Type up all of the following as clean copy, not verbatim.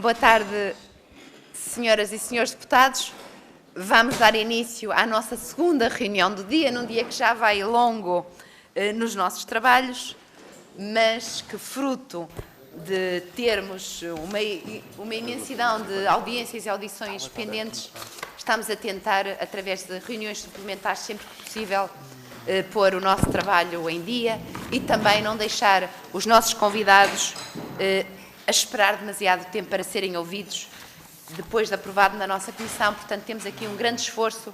Boa tarde, senhoras e senhores deputados. Vamos dar início à nossa segunda reunião do dia, num dia que já vai longo nos nossos trabalhos, mas que fruto de termos uma imensidão de audiências e audições pendentes, estamos a tentar, através de reuniões suplementares, sempre que possível, pôr o nosso trabalho em dia e também não deixar os nossos convidados a esperar demasiado tempo para serem ouvidos depois de aprovado na nossa comissão. Portanto, temos aqui um grande esforço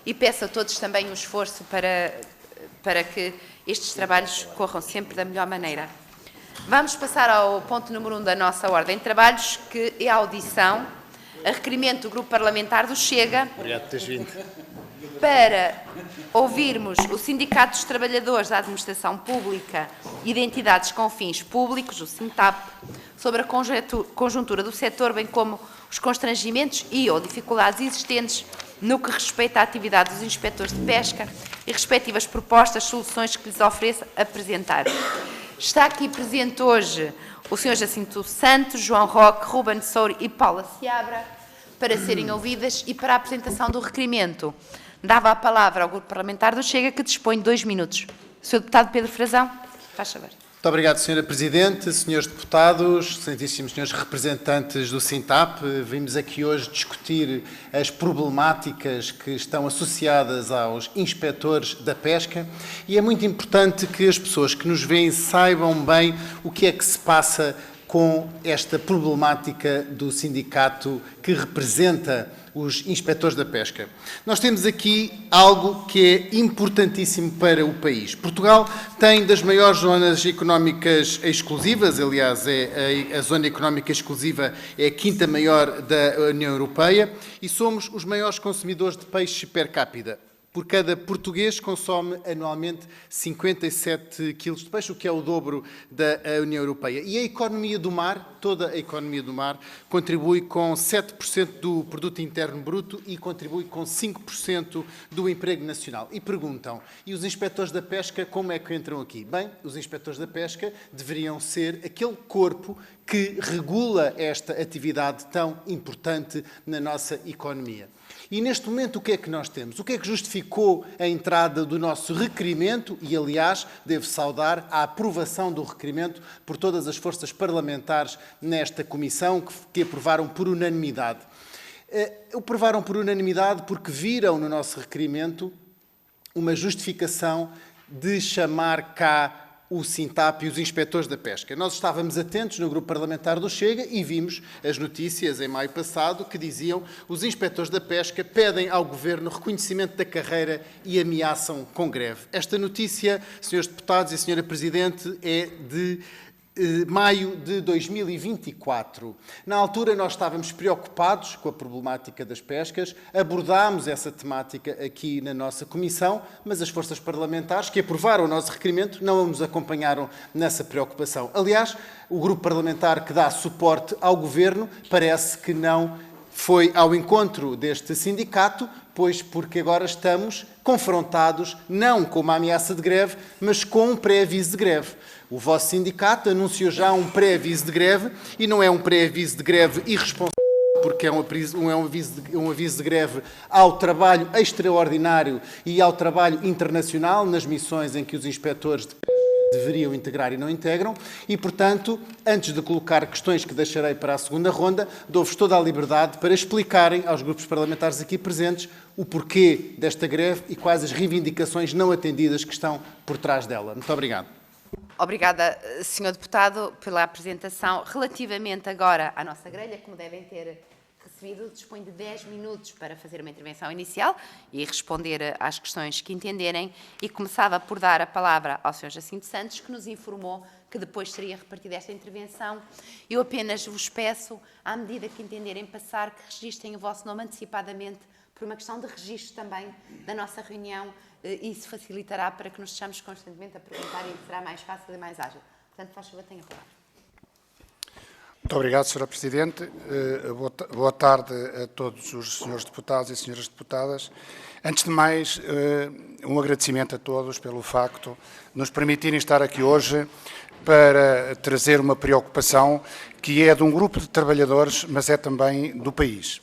e peço a todos também um esforço para que estes trabalhos corram sempre da melhor maneira. Vamos passar ao ponto número 1 da nossa ordem de trabalhos, que é a audição, a requerimento do Grupo Parlamentar do Chega. Obrigado por teres vindo. Para ouvirmos o Sindicato dos Trabalhadores da Administração Pública e de Entidades com Fins Públicos, o SINTAP, sobre a conjuntura do setor, bem como os constrangimentos ou dificuldades existentes no que respeita à atividade dos inspectores de pesca e respectivas propostas, soluções que lhes ofereça apresentar. Está aqui presente hoje o Sr. Jacinto Santos, João Roque, Ruben Soure e Paula Seabra, para serem ouvidas e para a apresentação do requerimento. Dava a palavra ao Grupo Parlamentar do Chega, que dispõe de 2 minutos. Sr. Deputado Pedro Frazão, faz favor. Muito obrigado, Sra. Presidente, Srs. Deputados, Excelentíssimos Srs. Representantes do SINTAP. Vimos aqui hoje discutir as problemáticas que estão associadas aos inspectores da pesca e é muito importante que as pessoas que nos veem saibam bem o que é que se passa com esta problemática do sindicato que representa os inspectores da pesca. Nós temos aqui algo que é importantíssimo para o país. Portugal tem das maiores zonas económicas exclusivas, aliás, a zona económica exclusiva é a 5ª maior da União Europeia e somos os maiores consumidores de peixe per capita. Por cada português consome anualmente 57 quilos de peixe, o que é o dobro da União Europeia. E a economia do mar, toda a economia do mar, contribui com 7% do produto interno bruto e contribui com 5% do emprego nacional. E perguntam, e os inspectores da pesca como é que entram aqui? Bem, os inspectores da pesca deveriam ser aquele corpo que regula esta atividade tão importante na nossa economia. E neste momento o que é que nós temos? O que é que justificou a entrada do nosso requerimento? E, aliás, devo saudar a aprovação do requerimento por todas as forças parlamentares nesta comissão, que aprovaram por unanimidade. Aprovaram por unanimidade porque viram no nosso requerimento uma justificação de chamar cá o SINTAP e os inspectores da pesca. Nós estávamos atentos no Grupo Parlamentar do Chega e vimos as notícias em maio passado que diziam os inspectores da pesca pedem ao Governo reconhecimento da carreira e ameaçam com greve. Esta notícia, Srs. Deputados e Sra. Presidente, é de maio de 2024. Na altura nós estávamos preocupados com a problemática das pescas, abordámos essa temática aqui na nossa comissão, mas as forças parlamentares que aprovaram o nosso requerimento não nos acompanharam nessa preocupação. Aliás, o grupo parlamentar que dá suporte ao Governo parece que não foi ao encontro deste sindicato, pois porque agora estamos confrontados não com uma ameaça de greve, mas com um pré-aviso de greve. O vosso sindicato anunciou já um pré-aviso de greve e não é um pré-aviso de greve irresponsável, porque é um aviso de greve ao trabalho extraordinário e ao trabalho internacional nas missões em que os inspectores de pesca deveriam integrar e não integram e, portanto, antes de colocar questões que deixarei para a segunda ronda, dou-vos toda a liberdade para explicarem aos grupos parlamentares aqui presentes o porquê desta greve e quais as reivindicações não atendidas que estão por trás dela. Muito obrigado. Obrigada, Sr. Deputado, pela apresentação. Relativamente agora à nossa grelha, como devem ter recebido, dispõe de 10 minutos para fazer uma intervenção inicial e responder às questões que entenderem e começava por dar a palavra ao Sr. Jacinto Santos, que nos informou que depois seria repartida esta intervenção. Eu apenas vos peço, à medida que entenderem passar, que registrem o vosso nome antecipadamente por uma questão de registro também da nossa reunião. Isso facilitará para que nos estejamos constantemente a perguntar e será mais fácil e mais ágil. Portanto, faz favor, tenha a palavra. Muito obrigado, Sra. Presidente. Boa tarde a todos os senhores deputados e senhoras deputadas. Antes de mais, um agradecimento a todos pelo facto de nos permitirem estar aqui hoje para trazer uma preocupação que é de um grupo de trabalhadores, mas é também do país.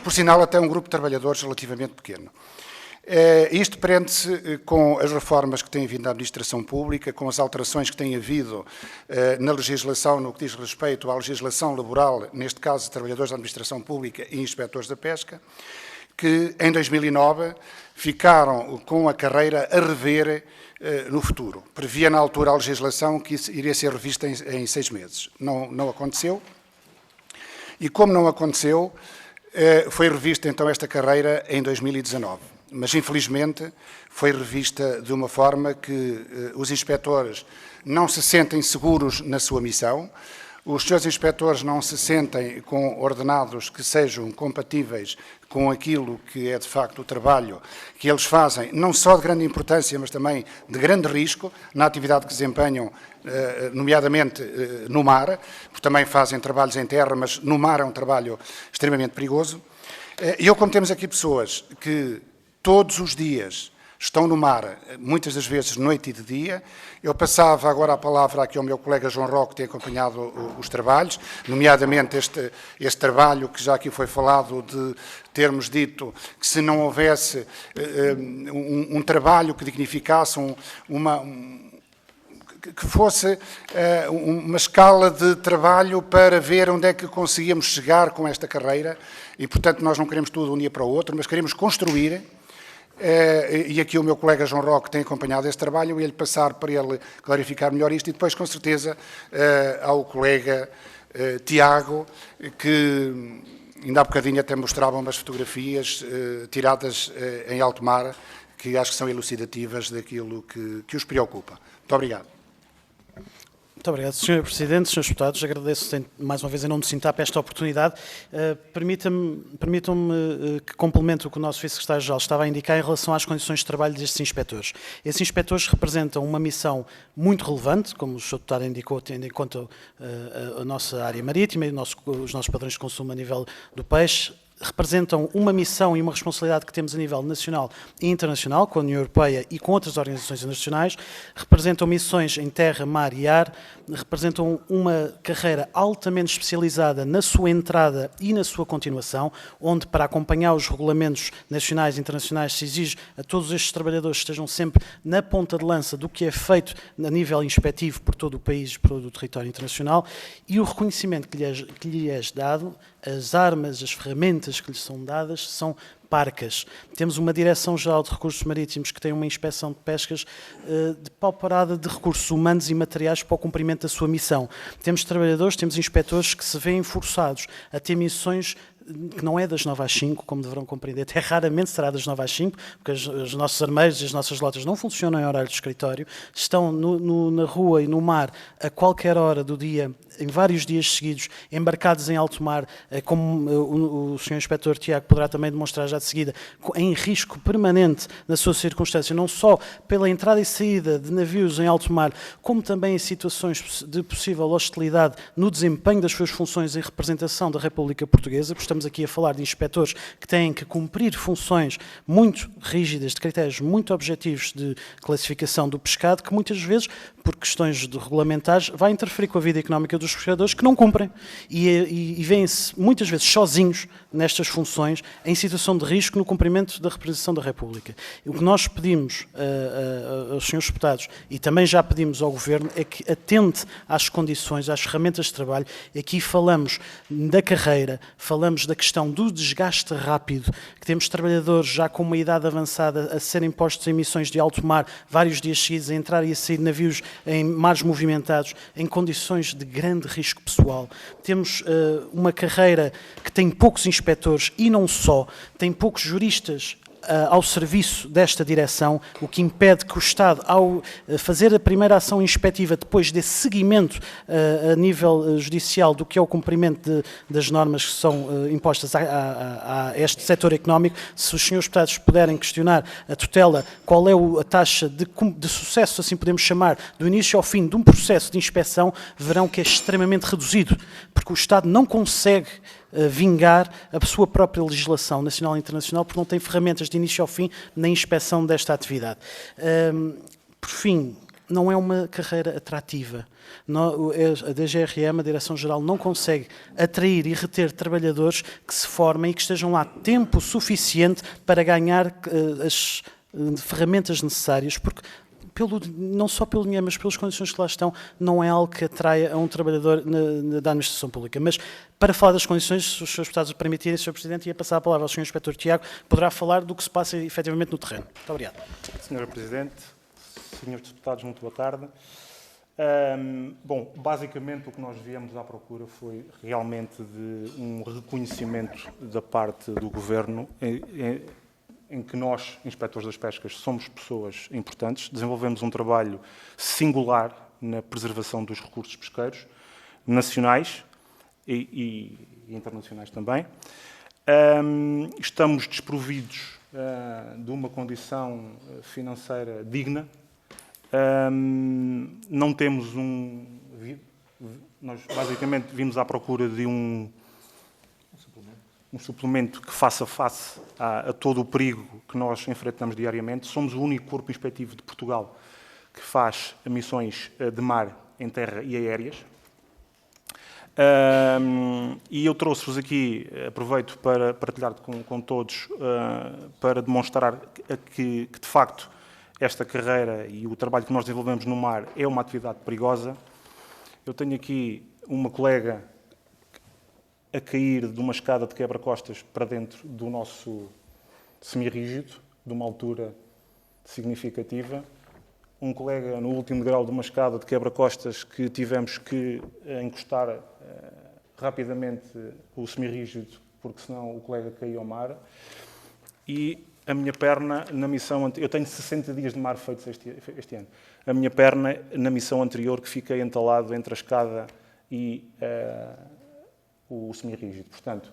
Por sinal, até um grupo de trabalhadores relativamente pequeno. Isto prende-se com as reformas que têm vindo da administração pública, com as alterações que têm havido na legislação no que diz respeito à legislação laboral, neste caso de trabalhadores da administração pública e inspectores da pesca, que em 2009 ficaram com a carreira a rever no futuro. Previa na altura a legislação que iria ser revista em 6 meses. Não aconteceu. E como não aconteceu, foi revista então esta carreira em 2019. Mas, infelizmente, foi revista de uma forma que os inspectores não se sentem seguros na sua missão, os seus inspectores não se sentem com ordenados que sejam compatíveis com aquilo que é, de facto, o trabalho que eles fazem, não só de grande importância, mas também de grande risco na atividade que desempenham, nomeadamente no mar, porque também fazem trabalhos em terra, mas no mar é um trabalho extremamente perigoso. E eu, como temos aqui pessoas que todos os dias estão no mar, muitas das vezes noite e de dia. Eu passava agora a palavra aqui ao meu colega João Roque, que tem acompanhado os trabalhos, nomeadamente este trabalho que já aqui foi falado de termos dito que se não houvesse um trabalho que dignificasse que fosse uma escala de trabalho para ver onde é que conseguíamos chegar com esta carreira e, portanto, nós não queremos tudo de um dia para o outro, mas queremos construir. E aqui o meu colega João Roque tem acompanhado esse trabalho, eu ia-lhe passar para ele clarificar melhor isto e depois, com certeza, ao colega Tiago, que ainda há bocadinho até mostrava umas fotografias tiradas em alto mar, que acho que são elucidativas daquilo que os preocupa. Muito obrigado. Muito obrigado, Sr. Presidente, Srs. Deputados. Agradeço mais uma vez em nome do Sintap esta oportunidade. Permitam-me que complemente o que o nosso Vice-Secretário-Geral estava a indicar em relação às condições de trabalho destes inspectores. Esses inspectores representam uma missão muito relevante, como o Sr. Deputado indicou, tendo em conta a nossa área marítima e os nossos padrões de consumo a nível do peixe. Representam uma missão e uma responsabilidade que temos a nível nacional e internacional, com a União Europeia e com outras organizações internacionais, representam missões em terra, mar e ar, representam uma carreira altamente especializada na sua entrada e na sua continuação, onde para acompanhar os regulamentos nacionais e internacionais se exige a todos estes trabalhadores que estejam sempre na ponta de lança do que é feito a nível inspectivo por todo o país, por todo o território internacional, e o reconhecimento que lhe é dado, as armas, as ferramentas que lhes são dadas são parcas. Temos uma Direção-Geral de Recursos Marítimos que tem uma inspeção de pescas depauperada de recursos humanos e materiais para o cumprimento da sua missão. Temos trabalhadores, temos inspectores que se veem forçados a ter missões que não é das 9 às 5, como deverão compreender, até raramente será das 9 às 5, porque os nossos armeiros e as nossas lotas não funcionam em horário de escritório, estão na rua e no mar a qualquer hora do dia, em vários dias seguidos, embarcados em alto mar, como o Sr. Inspetor Tiago poderá também demonstrar já de seguida, em risco permanente na sua circunstância, não só pela entrada e saída de navios em alto mar, como também em situações de possível hostilidade no desempenho das suas funções em representação da República Portuguesa, porque estamos aqui a falar de inspectores que têm que cumprir funções muito rígidas, de critérios muito objetivos de classificação do pescado, que muitas vezes, por questões de regulamentares, vai interferir com a vida económica dos pescadores que não cumprem e vêm-se muitas vezes sozinhos nestas funções em situação de risco no cumprimento da representação da República. O que nós pedimos aos senhores deputados e também já pedimos ao Governo é que atente às condições, às ferramentas de trabalho. Aqui falamos da carreira, falamos da questão do desgaste rápido, que temos trabalhadores já com uma idade avançada a serem postos em missões de alto mar vários dias seguidos, a entrar e a sair de navios em mares movimentados, em condições de grande risco pessoal. Temos uma carreira que tem poucos inspectores e não só, tem poucos juristas ao serviço desta direção, o que impede que o Estado, ao fazer a primeira ação inspectiva, depois desse seguimento a nível judicial do que é o cumprimento das normas que são impostas a este setor económico, se os senhores deputados puderem questionar a tutela, qual é a taxa de sucesso, assim podemos chamar, do início ao fim de um processo de inspeção, verão que é extremamente reduzido, porque o Estado não consegue vingar a sua própria legislação nacional e internacional porque não tem ferramentas de início ao fim na inspeção desta atividade. Por fim, não é uma carreira atrativa. A DGRM, a Direção-Geral, não consegue atrair e reter trabalhadores que se formem e que estejam lá tempo suficiente para ganhar as ferramentas necessárias, porque não só pelo dinheiro, mas pelas condições que lá estão, não é algo que atraia a um trabalhador da administração pública. Mas, para falar das condições, se os senhores deputados o permitirem, Sr. Presidente, ia passar a palavra ao Sr. Inspetor Tiago, poderá falar do que se passa efetivamente no terreno. Muito obrigado. Sra. Presidente, Srs. Deputados, muito boa tarde. Bom, basicamente o que nós viemos à procura foi realmente de um reconhecimento da parte do Governo em que nós, inspectores das pescas, somos pessoas importantes, desenvolvemos um trabalho singular na preservação dos recursos pesqueiros, nacionais e internacionais também. Estamos desprovidos de uma condição financeira digna. Não temos nós basicamente vimos à procura de um suplemento que faça face a todo o perigo que nós enfrentamos diariamente. Somos o único corpo inspectivo de Portugal que faz missões de mar, em terra e aéreas. E eu trouxe-vos aqui, aproveito para partilhar com todos, para demonstrar que, de facto, esta carreira e o trabalho que nós desenvolvemos no mar é uma atividade perigosa. Eu tenho aqui uma colega a cair de uma escada de quebra-costas para dentro do nosso semi-rígido, de uma altura significativa. Um colega no último grau de uma escada de quebra-costas que tivemos que encostar rapidamente o semi-rígido, porque senão o colega caiu ao mar. E a minha perna, na missão... Eu tenho 60 dias de mar feitos este ano. A minha perna, na missão anterior, que fiquei entalado entre a escada e o semi-rígido. Portanto,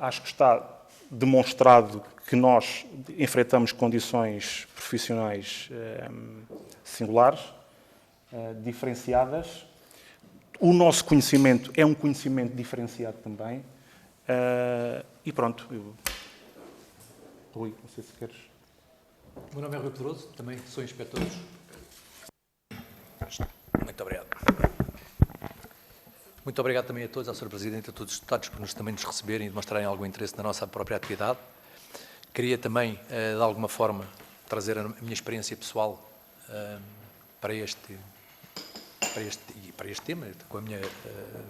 acho que está demonstrado que nós enfrentamos condições profissionais singulares, diferenciadas. O nosso conhecimento é um conhecimento diferenciado também. E pronto. Rui, não sei se queres... O meu nome é Rui Pedroso, também sou inspetor. Muito obrigado. Muito obrigado também a todos, ao Sr. Presidente e a todos os deputados por também nos receberem e demonstrarem algum interesse na nossa própria atividade. Queria também, de alguma forma, trazer a minha experiência pessoal para este tema,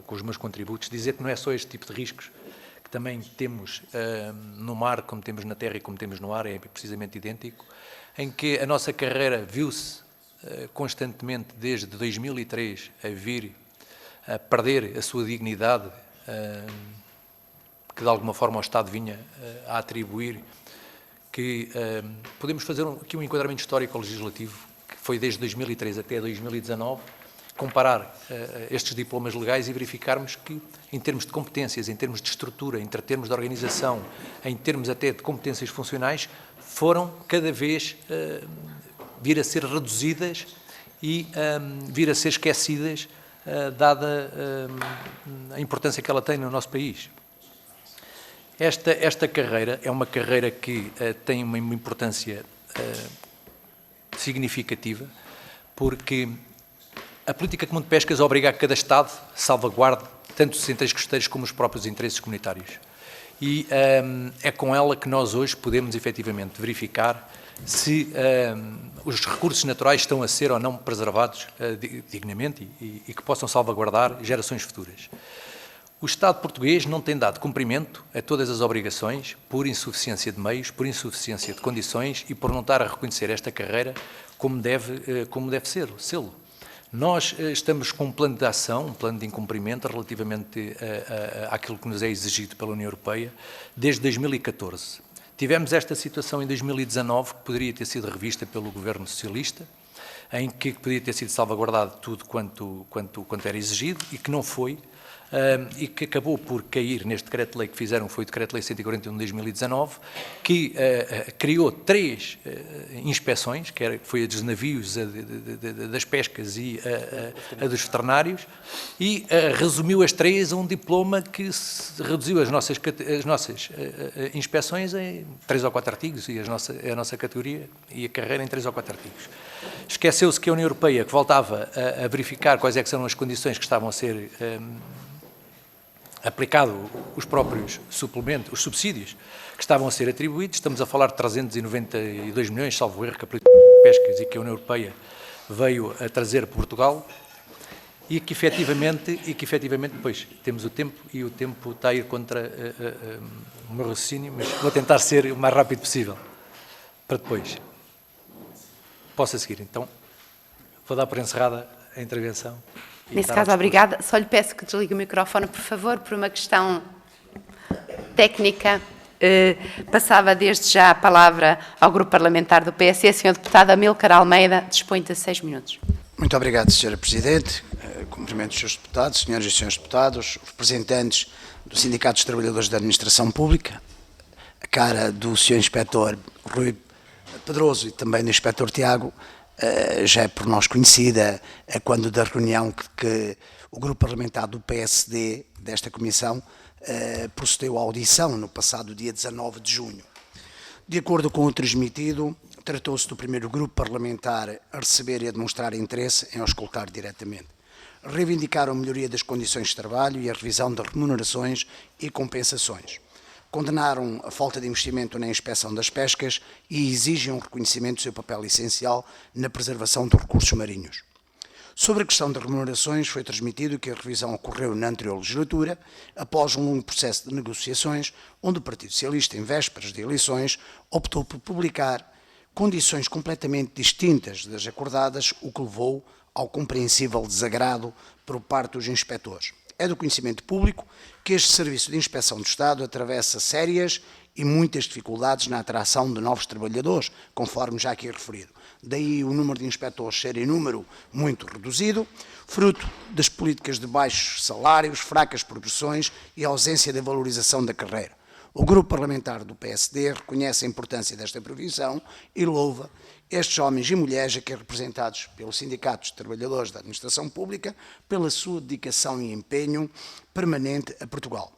com os meus contributos. Dizer que não é só este tipo de riscos que também temos no mar, como temos na terra e como temos no ar, é precisamente idêntico, em que a nossa carreira viu-se constantemente, desde 2003, a vir a perder a sua dignidade, que de alguma forma o Estado vinha a atribuir, que podemos fazer aqui um enquadramento histórico-legislativo, que foi desde 2003 até 2019, comparar estes diplomas legais e verificarmos que, em termos de competências, em termos de estrutura, em termos de organização, em termos até de competências funcionais, foram cada vez vir a ser reduzidas e vir a ser esquecidas, dada a importância que ela tem no nosso país. Esta carreira é uma carreira que tem uma importância significativa, porque a política comum de pescas obriga a que cada Estado salvaguarde tanto os interesses costeiros como os próprios interesses comunitários. E é com ela que nós hoje podemos efetivamente verificar se os recursos naturais estão a ser ou não preservados dignamente e que possam salvaguardar gerações futuras. O Estado português não tem dado cumprimento a todas as obrigações por insuficiência de meios, por insuficiência de condições e por não estar a reconhecer esta carreira como deve ser-lo. Nós estamos com um plano de ação, um plano de incumprimento relativamente àquilo que nos é exigido pela União Europeia desde 2014. Tivemos esta situação em 2019, que poderia ter sido revista pelo Governo Socialista, em que poderia ter sido salvaguardado tudo quanto era exigido e que não foi, e que acabou por cair neste decreto-lei que fizeram, foi o decreto-lei 141 de 2019, que criou 3 inspeções, que foi a dos navios, a das pescas e a dos veterinários, e resumiu as 3 a um diploma que reduziu as nossas inspeções em 3 ou 4 artigos, e a nossa categoria e a carreira em 3 ou 4 artigos. Esqueceu-se que a União Europeia, que voltava a verificar quais é que são as condições que estavam a ser aplicado os próprios suplementos, os subsídios que estavam a ser atribuídos. Estamos a falar de 392 milhões, salvo erro, que a política de pescas e que a União Europeia veio a trazer para Portugal, e que efetivamente depois temos o tempo, e o tempo está a ir contra o meu raciocínio, mas vou tentar ser o mais rápido possível, para depois possa seguir. Então, vou dar por encerrada a intervenção. Nesse caso, obrigada. Só lhe peço que desligue o microfone, por favor, por uma questão técnica. Passava desde já a palavra ao Grupo Parlamentar do PSD. Sr. Deputado Amílcar Almeida, dispõe de 6 minutos. Muito obrigado, Sra. Presidente. Cumprimento os Srs. Deputados, Senhoras e Srs. Deputados, representantes dos Sindicatos de Trabalhadores da Administração Pública, a cara do Sr. Inspetor Rui Pedroso e também do Inspetor Tiago, já é por nós conhecida, quando da reunião que o Grupo Parlamentar do PSD, desta Comissão, procedeu à audição no passado dia 19 de junho. De acordo com o transmitido, tratou-se do primeiro grupo parlamentar a receber e a demonstrar interesse em auscultar diretamente. Reivindicaram a melhoria das condições de trabalho e a revisão das remunerações e compensações. Condenaram a falta de investimento na inspeção das pescas e exigem um reconhecimento do seu papel essencial na preservação dos recursos marinhos. Sobre a questão das remunerações, foi transmitido que a revisão ocorreu na anterior legislatura, após um longo processo de negociações, onde o Partido Socialista, em vésperas de eleições, optou por publicar condições completamente distintas das acordadas, o que levou ao compreensível desagrado por parte dos inspectores. É do conhecimento público que este Serviço de Inspeção do Estado atravessa sérias e muitas dificuldades na atração de novos trabalhadores, conforme já aqui referido. Daí o número de inspectores ser em número muito reduzido, fruto das políticas de baixos salários, fracas progressões e ausência da valorização da carreira. O Grupo Parlamentar do PSD reconhece a importância desta previsão e louva estes homens e mulheres aqui representados pelos sindicatos de trabalhadores da administração pública pela sua dedicação e empenho permanente a Portugal.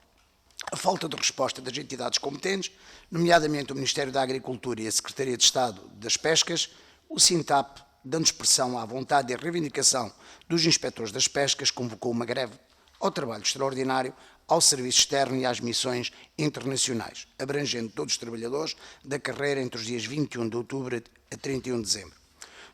A falta de resposta das entidades competentes, nomeadamente o Ministério da Agricultura e a Secretaria de Estado das Pescas, o SINTAP, dando expressão à vontade e à reivindicação dos inspectores das pescas, convocou uma greve ao trabalho extraordinário, ao serviço externo e às missões internacionais, abrangendo todos os trabalhadores da carreira entre os dias 21 de outubro a 31 de dezembro.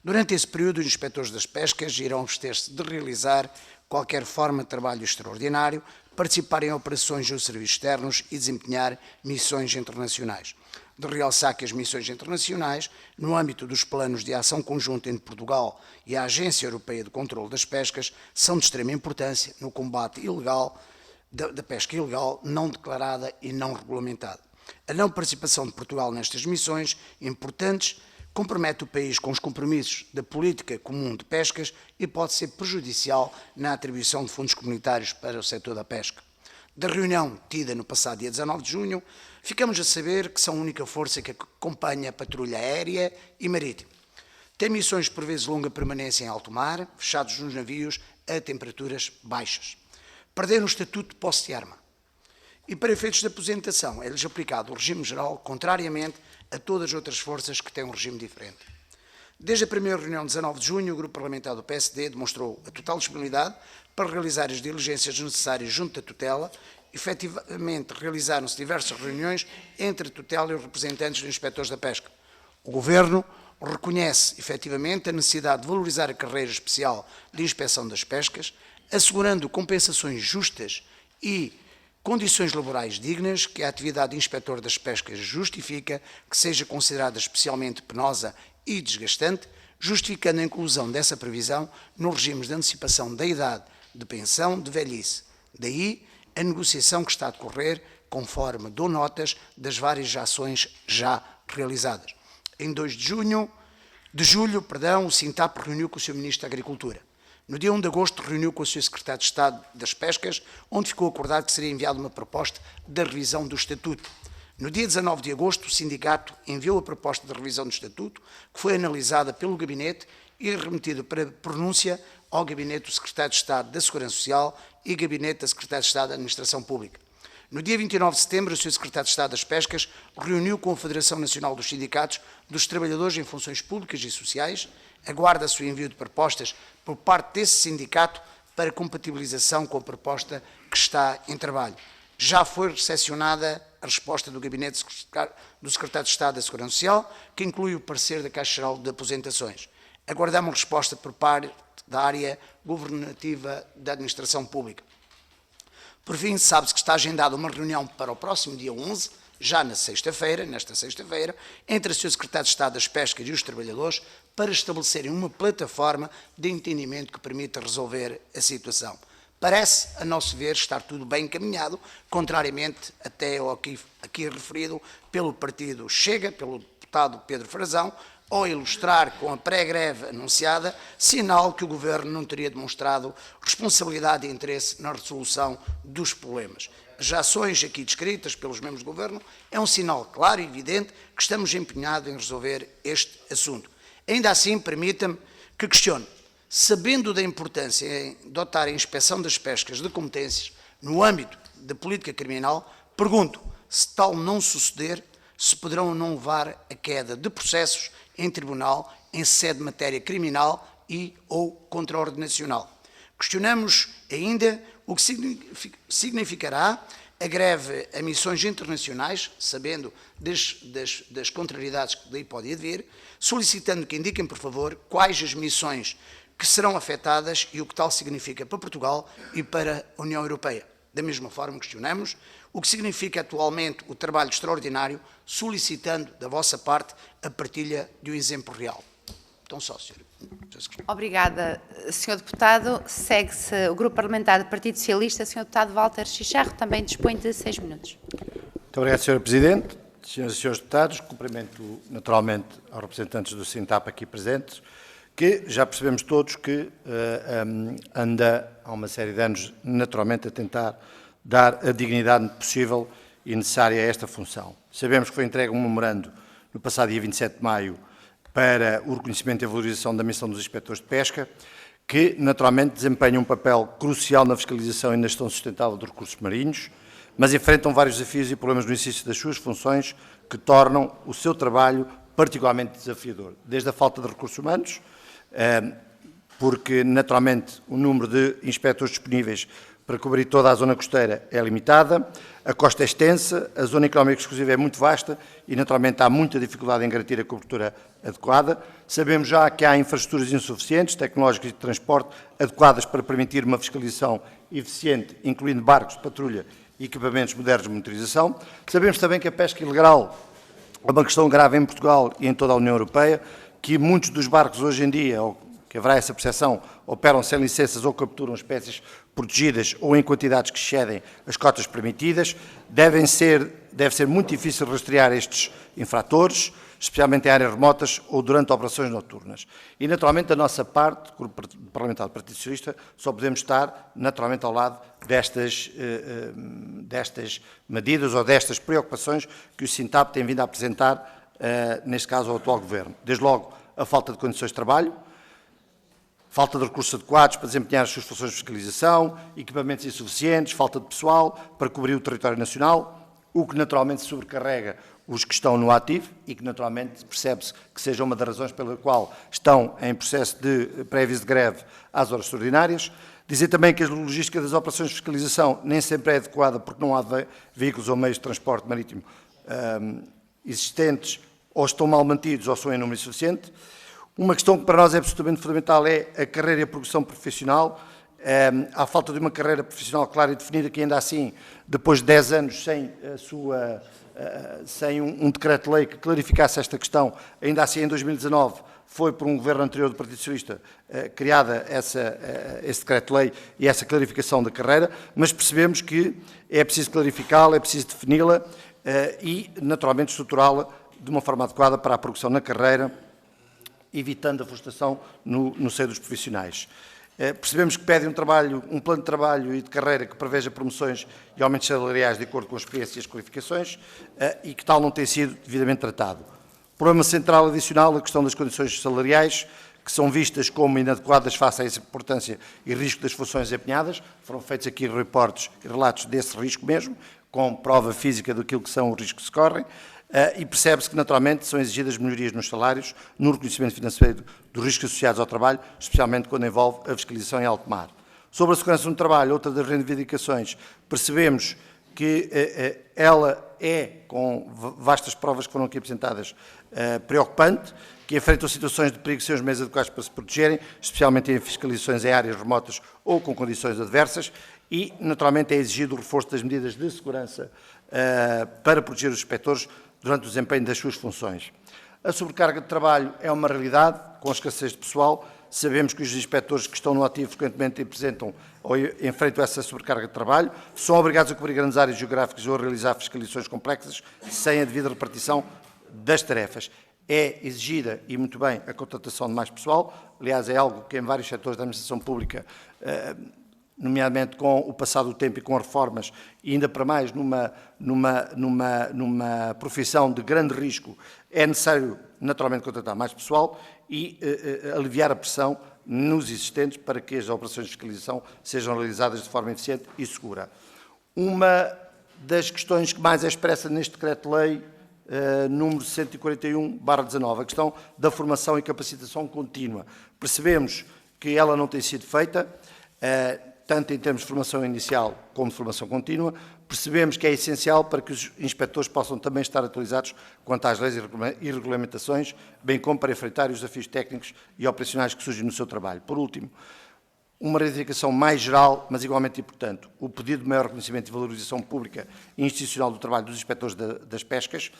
Durante esse período, os inspectores das pescas irão abster-se de realizar qualquer forma de trabalho extraordinário, participar em operações ou serviços externos e desempenhar missões internacionais. De realçar que as missões internacionais, no âmbito dos planos de ação conjunta entre Portugal e a Agência Europeia de Controlo das Pescas, são de extrema importância no combate ilegal da pesca ilegal, não declarada e não regulamentada. A não participação de Portugal nestas missões importantes compromete o país com os compromissos da política comum de pescas e pode ser prejudicial na atribuição de fundos comunitários para o setor da pesca. Da reunião tida no passado dia 19 de junho, ficamos a saber que são a única força que acompanha a patrulha aérea e marítima. Tem missões por vezes de longa permanência em alto mar, fechados nos navios a temperaturas baixas. Perderam o estatuto de posse de arma. E para efeitos de aposentação é-lhes aplicado o regime geral, contrariamente a todas as outras forças que têm um regime diferente. Desde a primeira reunião de 19 de junho, o Grupo Parlamentar do PSD demonstrou a total disponibilidade para realizar as diligências necessárias junto da tutela. Efetivamente, realizaram-se diversas reuniões entre a tutela e os representantes dos inspectores da pesca. O Governo reconhece, efetivamente, a necessidade de valorizar a carreira especial de inspeção das pescas, assegurando compensações justas e condições laborais dignas que a atividade de inspetor das pescas justifica que seja considerada especialmente penosa e desgastante, justificando a inclusão dessa previsão nos regimes de antecipação da idade de pensão de velhice. Daí a negociação que está a decorrer conforme dou notas das várias ações já realizadas. Em 2 de julho, o Sintap reuniu com o Sr. Ministro da Agricultura. No dia 1 de agosto, reuniu com o Sr. Secretário de Estado das Pescas, onde ficou acordado que seria enviada uma proposta da revisão do Estatuto. No dia 19 de agosto, o sindicato enviou a proposta de revisão do Estatuto, que foi analisada pelo Gabinete e remetida para pronúncia ao Gabinete do Secretário de Estado da Segurança Social e Gabinete da Secretária de Estado da Administração Pública. No dia 29 de setembro, o Sr. Secretário de Estado das Pescas reuniu com a Federação Nacional dos Sindicatos dos Trabalhadores em Funções Públicas e Sociais. Aguarda-se o envio de propostas por parte desse sindicato para compatibilização com a proposta que está em trabalho. Já foi recepcionada a resposta do Gabinete do Secretário de Estado da Segurança Social, que inclui o parecer da Caixa Geral de Aposentações. Aguardamos resposta por parte da área governativa da Administração Pública. Por fim, sabe-se que está agendada uma reunião para o próximo dia 11, já nesta sexta-feira, entre o Sr. Secretário de Estado das Pescas e os trabalhadores, para estabelecerem uma plataforma de entendimento que permita resolver a situação. Parece, a nosso ver, estar tudo bem encaminhado, contrariamente até ao aqui referido pelo partido Chega, pelo deputado Pedro Frazão, ao ilustrar com a pré-greve anunciada, sinal que o Governo não teria demonstrado responsabilidade e interesse na resolução dos problemas. As ações aqui descritas pelos membros do Governo é um sinal claro e evidente que estamos empenhados em resolver este assunto. Ainda assim, permita-me que questione, sabendo da importância em dotar a Inspeção das Pescas de competências no âmbito da política criminal, pergunto se tal não suceder, se poderão ou não levar a queda de processos em tribunal em sede de matéria criminal e ou contraordenacional. Questionamos ainda o que significará a greve a missões internacionais, sabendo das contrariedades que daí podem haver, solicitando que indiquem, por favor, quais as missões que serão afetadas e o que tal significa para Portugal e para a União Europeia. Da mesma forma, questionamos o que significa atualmente o trabalho extraordinário, solicitando da vossa parte a partilha de um exemplo real. Então, só, Sr. Obrigada, Sr. Deputado. Segue-se o Grupo Parlamentar do Partido Socialista. Sr. Deputado Walter Chicharro também dispõe de 6 minutos. Muito obrigado, Sr. Presidente. Senhoras e Srs. Deputados, cumprimento naturalmente aos representantes do Sintap aqui presentes, que já percebemos todos que anda há uma série de anos naturalmente a tentar dar a dignidade possível e necessária a esta função. Sabemos que foi entregue um memorando no passado dia 27 de maio para o reconhecimento e a valorização da missão dos inspectores de pesca, que naturalmente desempenham um papel crucial na fiscalização e na gestão sustentável dos recursos marinhos, mas enfrentam vários desafios e problemas no exercício das suas funções que tornam o seu trabalho particularmente desafiador. Desde a falta de recursos humanos, porque naturalmente o número de inspectores disponíveis para cobrir toda a zona costeira é limitada, a costa é extensa, a zona económica exclusiva é muito vasta e naturalmente há muita dificuldade em garantir a cobertura adequada. Sabemos já que há infraestruturas insuficientes, tecnológicas e de transporte adequadas para permitir uma fiscalização eficiente, incluindo barcos de patrulha e equipamentos modernos de monitorização. Sabemos também que a pesca ilegal é uma questão grave em Portugal e em toda a União Europeia, que muitos dos barcos hoje em dia, ou que haverá essa percepção, operam sem licenças ou capturam espécies protegidas ou em quantidades que excedem as cotas permitidas. Deve ser muito difícil rastrear estes infratores, especialmente em áreas remotas ou durante operações noturnas. E, naturalmente, da nossa parte, Grupo Parlamentar do Partido Socialista, só podemos estar, naturalmente, ao lado destas medidas ou destas preocupações que o Sintap tem vindo a apresentar, neste caso, ao atual Governo. Desde logo, a falta de condições de trabalho, falta de recursos adequados para desempenhar as suas funções de fiscalização, equipamentos insuficientes, falta de pessoal para cobrir o território nacional, o que naturalmente sobrecarrega os que estão no ativo e que naturalmente percebe-se que seja uma das razões pela qual estão em processo de pré-aviso de greve às horas extraordinárias. Dizer também que a logística das operações de fiscalização nem sempre é adequada porque não há veículos ou meios de transporte marítimo existentes, ou estão mal mantidos ou são em número insuficiente. Uma questão que para nós é absolutamente fundamental é a carreira e a progressão profissional. Há falta de uma carreira profissional clara e definida que ainda assim, depois de 10 anos sem um decreto-lei que clarificasse esta questão, ainda assim em 2019 foi por um governo anterior do Partido Socialista criada esse decreto-lei e essa clarificação da carreira, mas percebemos que é preciso clarificá-la, é preciso defini-la e, naturalmente, estruturá-la de uma forma adequada para a progressão na carreira, evitando a frustração no seio dos profissionais. Percebemos que pede um plano de trabalho e de carreira que preveja promoções e aumentos salariais de acordo com a experiência e as qualificações e que tal não tem sido devidamente tratado. Problema central adicional, a questão das condições salariais, que são vistas como inadequadas face a essa importância e risco das funções desempenhadas. Foram feitos aqui reportes e relatos desse risco mesmo, com prova física daquilo que são os riscos que se correm, e percebe-se que, naturalmente, são exigidas melhorias nos salários, no reconhecimento financeiro dos riscos associados ao trabalho, especialmente quando envolve a fiscalização em alto mar. Sobre a segurança no trabalho, outra das reivindicações, percebemos que ela é, com vastas provas que foram aqui apresentadas, preocupante, que enfrentam situações de perigo sem os meios adequados para se protegerem, especialmente em fiscalizações em áreas remotas ou com condições adversas, e, naturalmente, é exigido o reforço das medidas de segurança para proteger os inspectores durante o desempenho das suas funções. A sobrecarga de trabalho é uma realidade, com a escassez de pessoal. Sabemos que os inspectores que estão no ativo frequentemente apresentam ou enfrentam essa sobrecarga de trabalho, são obrigados a cobrir grandes áreas geográficas ou a realizar fiscalizações complexas sem a devida repartição das tarefas. É exigida, e muito bem, a contratação de mais pessoal. Aliás, é algo que em vários setores da administração pública, nomeadamente com o passar do tempo e com as reformas, e ainda para mais numa profissão de grande risco, é necessário naturalmente contratar mais pessoal e aliviar a pressão nos existentes para que as operações de fiscalização sejam realizadas de forma eficiente e segura. Uma das questões que mais é expressa neste decreto-lei número 141/19, a questão da formação e capacitação contínua. Percebemos que ela não tem sido feita, tanto em termos de formação inicial como de formação contínua. Percebemos que é essencial para que os inspectores possam também estar atualizados quanto às leis e regulamentações, bem como para enfrentar os desafios técnicos e operacionais que surgem no seu trabalho. Por último, uma reivindicação mais geral, mas igualmente importante, o pedido de maior reconhecimento e valorização pública e institucional do trabalho dos inspectores das pescas,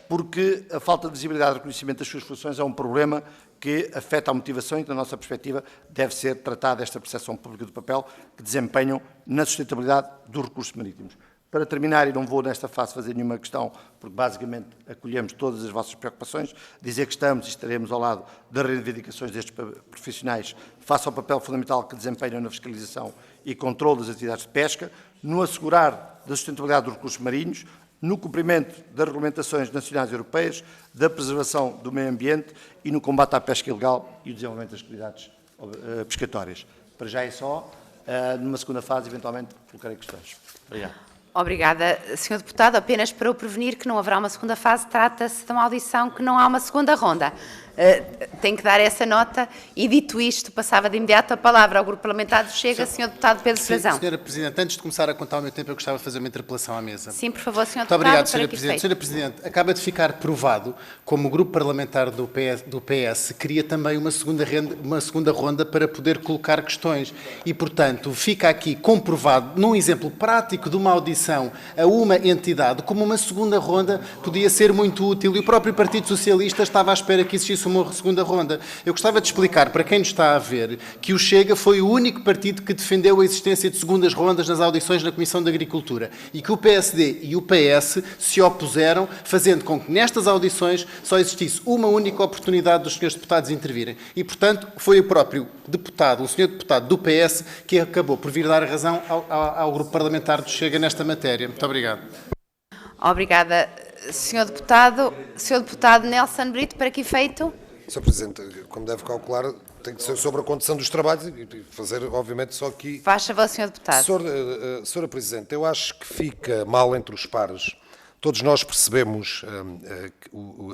porque a falta de visibilidade e reconhecimento das suas funções é um problema que afeta a motivação e, da nossa perspectiva, deve ser tratada esta percepção pública do papel que desempenham na sustentabilidade dos recursos marítimos. Para terminar, e não vou nesta fase fazer nenhuma questão, porque basicamente acolhemos todas as vossas preocupações, dizer que estamos e estaremos ao lado das reivindicações destes profissionais face ao papel fundamental que desempenham na fiscalização e controle das atividades de pesca, no assegurar da sustentabilidade dos recursos marinhos, no cumprimento das regulamentações nacionais e europeias, da preservação do meio ambiente e no combate à pesca ilegal e o desenvolvimento das atividades pescatórias. Para já é só. Numa segunda fase, eventualmente, colocarei questões. Obrigado. Obrigada, Sr. Deputado. Apenas para o prevenir que não haverá uma segunda fase, trata-se de uma audição que não há uma segunda ronda. Tenho que dar essa nota e, dito isto, passava de imediato a palavra ao Grupo Parlamentar do Chega, Sr. Deputado Pedro Frazão. Senhora Presidente, antes de começar a contar o meu tempo, eu gostava de fazer uma interpelação à mesa. Sim, por favor, Sr. Muito Deputado. obrigado, Sra. Presidente. Sra. Presidente, acaba de ficar provado como o Grupo Parlamentar do PS queria também uma segunda ronda para poder colocar questões e, portanto, fica aqui comprovado, num exemplo prático de uma audição a uma entidade, como uma segunda ronda podia ser muito útil e o próprio Partido Socialista estava à espera que existisse uma segunda ronda. Eu gostava de explicar para quem nos está a ver que o Chega foi o único partido que defendeu a existência de segundas rondas nas audições na Comissão de Agricultura e que o PSD e o PS se opuseram, fazendo com que nestas audições só existisse uma única oportunidade dos senhores deputados intervirem. E, portanto, foi o próprio deputado, o senhor deputado do PS, que acabou por vir dar a razão ao Grupo Parlamentar do Chega nesta matéria. Muito obrigado. Obrigada, Sr. Deputado. Sr. Deputado Nelson Brito, para que efeito? Sr. Presidente, como deve calcular, tem que ser sobre a condução dos trabalhos e fazer, obviamente, só aqui... Faz favor, Sr. Deputado. Sra. Presidente, eu acho que fica mal entre os pares. Todos nós percebemos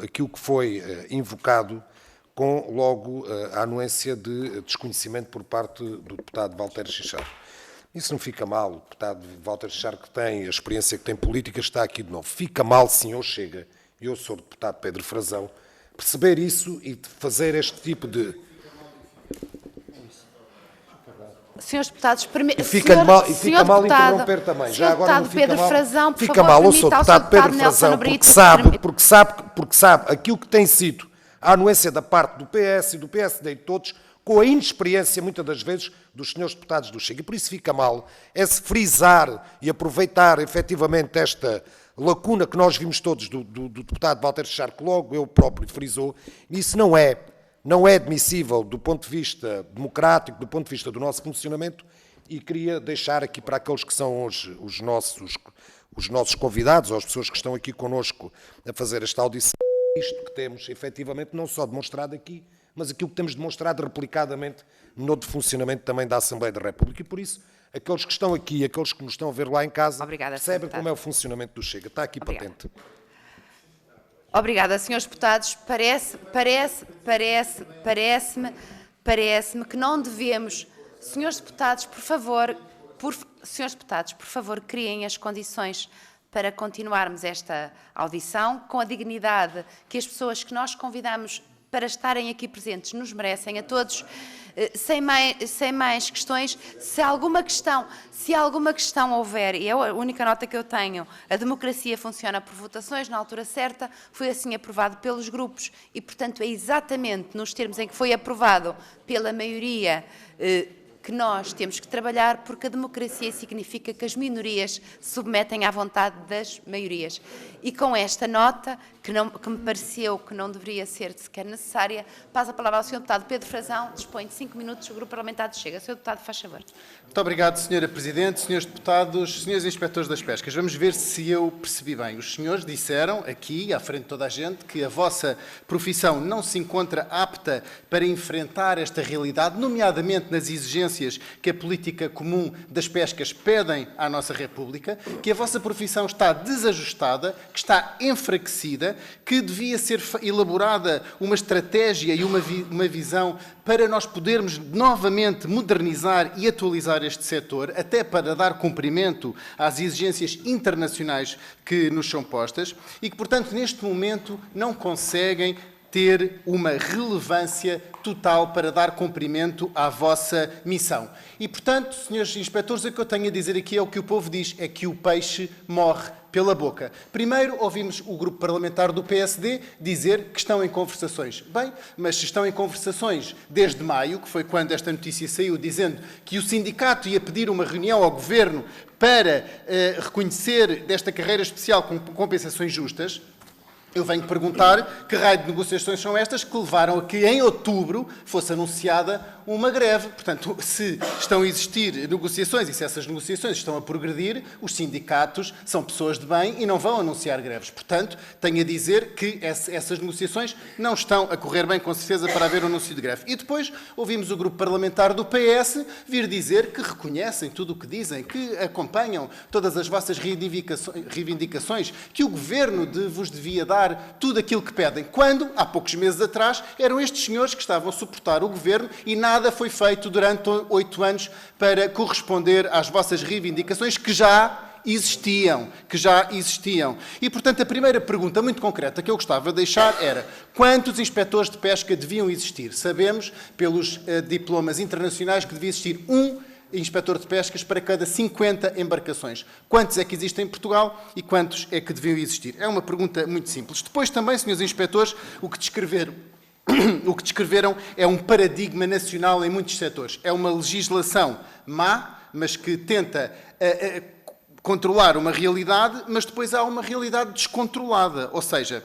aquilo que foi invocado com logo a anuência de desconhecimento por parte do deputado Walter Chichar. Isso não fica mal, o deputado Walter Chichar, que tem a experiência que tem política, está aqui de novo. Fica mal, senhor Chega, eu sou o deputado Pedro Frazão, perceber isso e fazer este tipo de... Senhores deputados, fica mal interromper também. Já agora não fica Pedro mal. Frazão, por fica favor, mal, eu sou o deputado Pedro Frazão, porque sabe aquilo que tem sido a anuência da parte do PS e do PSD e de todos, com a inexperiência, muitas das vezes, dos senhores deputados do Chega. E por isso fica mal é-se frisar e aproveitar, efetivamente, esta lacuna que nós vimos todos do deputado Walter Scharco, que logo eu próprio frisou. Isso não é admissível do ponto de vista democrático, do ponto de vista do nosso funcionamento, e queria deixar aqui para aqueles que são hoje os nossos convidados, ou as pessoas que estão aqui connosco a fazer esta audição, isto que temos, efetivamente, não só demonstrado aqui, mas aquilo que temos demonstrado replicadamente no de funcionamento também da Assembleia da República. E por isso, aqueles que estão aqui, aqueles que nos estão a ver lá em casa, percebem como é o funcionamento do Chega. Está aqui patente. Obrigada, senhores deputados. Parece-me que não devemos... Senhores deputados, por favor, criem as condições para continuarmos esta audição com a dignidade que as pessoas que nós convidamos para estarem aqui presentes nos merecem a todos. Sem mais questões, se alguma questão houver, e é a única nota que eu tenho, a democracia funciona por votações, na altura certa, foi assim aprovado pelos grupos e, portanto, é exatamente nos termos em que foi aprovado pela maioria que nós temos que trabalhar, porque a democracia significa que as minorias se submetem à vontade das maiorias. E com esta nota, que me pareceu que não deveria ser sequer necessária, passo a palavra ao Sr. Deputado Pedro Frazão, dispõe de 5 minutos do Grupo Parlamentar do Chega. Sr. Deputado, faz favor. Muito obrigado, Sra. Presidente, Srs. Deputados, Srs. Inspectores das Pescas. Vamos ver se eu percebi bem. Os senhores disseram aqui, à frente de toda a gente, que a vossa profissão não se encontra apta para enfrentar esta realidade, nomeadamente nas exigências que a política comum das pescas pedem à nossa República, que a vossa profissão está desajustada, que está enfraquecida, que devia ser elaborada uma estratégia e uma visão para nós podermos novamente modernizar e atualizar este setor, até para dar cumprimento às exigências internacionais que nos são postas e que, portanto, neste momento não conseguem ter uma relevância total para dar cumprimento à vossa missão. E, portanto, senhores inspectores, o que eu tenho a dizer aqui é o que o povo diz, é que o peixe morre pela boca. Primeiro, ouvimos o grupo parlamentar do PSD dizer que estão em conversações. Bem, mas se estão em conversações desde maio, que foi quando esta notícia saiu, dizendo que o sindicato ia pedir uma reunião ao Governo para reconhecer desta carreira especial com compensações justas, eu venho perguntar que raio de negociações são estas que levaram a que em outubro fosse anunciada uma greve. Portanto, se estão a existir negociações e se essas negociações estão a progredir, os sindicatos são pessoas de bem e não vão anunciar greves. Portanto, tenho a dizer que essas negociações não estão a correr bem, com certeza, para haver um anúncio de greve. E depois ouvimos o grupo parlamentar do PS vir dizer que reconhecem tudo o que dizem, que acompanham todas as vossas reivindicações, que o Governo vos devia dar tudo aquilo que pedem, quando, há poucos meses atrás, eram estes senhores que estavam a suportar o Governo e nada foi feito durante 8 anos para corresponder às vossas reivindicações que já existiam. E, portanto, a primeira pergunta muito concreta que eu gostava de deixar era: quantos inspectores de pesca deviam existir? Sabemos, pelos diplomas internacionais, que devia existir um inspetor de pescas para cada 50 embarcações. Quantos é que existem em Portugal e quantos é que deviam existir? É uma pergunta muito simples. Depois também, senhores inspectores, o que descreveram é um paradigma nacional em muitos setores. É uma legislação má, mas que tenta controlar uma realidade, mas depois há uma realidade descontrolada. Ou seja,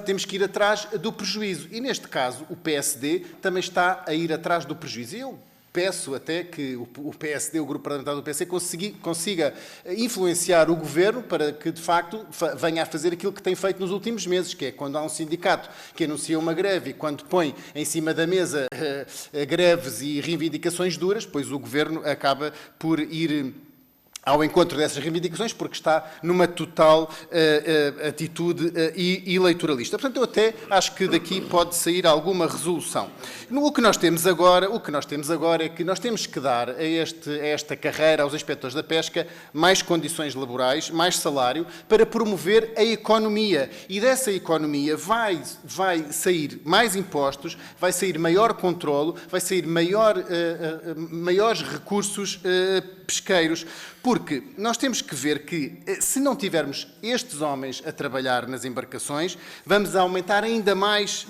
temos que ir atrás do prejuízo. E, neste caso, o PSD também está a ir atrás do prejuízo. Eu peço até que o PSD, o Grupo Parlamentar do PSD, consiga influenciar o Governo para que, de facto, venha a fazer aquilo que tem feito nos últimos meses, que é quando há um sindicato que anuncia uma greve e quando põe em cima da mesa greves e reivindicações duras, pois o Governo acaba por ir ao encontro dessas reivindicações, porque está numa total atitude eleitoralista. Portanto, eu até acho que daqui pode sair alguma resolução. O que nós temos agora é que nós temos que dar a esta carreira, aos inspectores da pesca, mais condições laborais, mais salário, para promover a economia. E dessa economia vai sair mais impostos, vai sair maior controlo, vai sair maiores recursos pesqueiros, Porque nós temos que ver que, se não tivermos estes homens a trabalhar nas embarcações, vamos aumentar ainda mais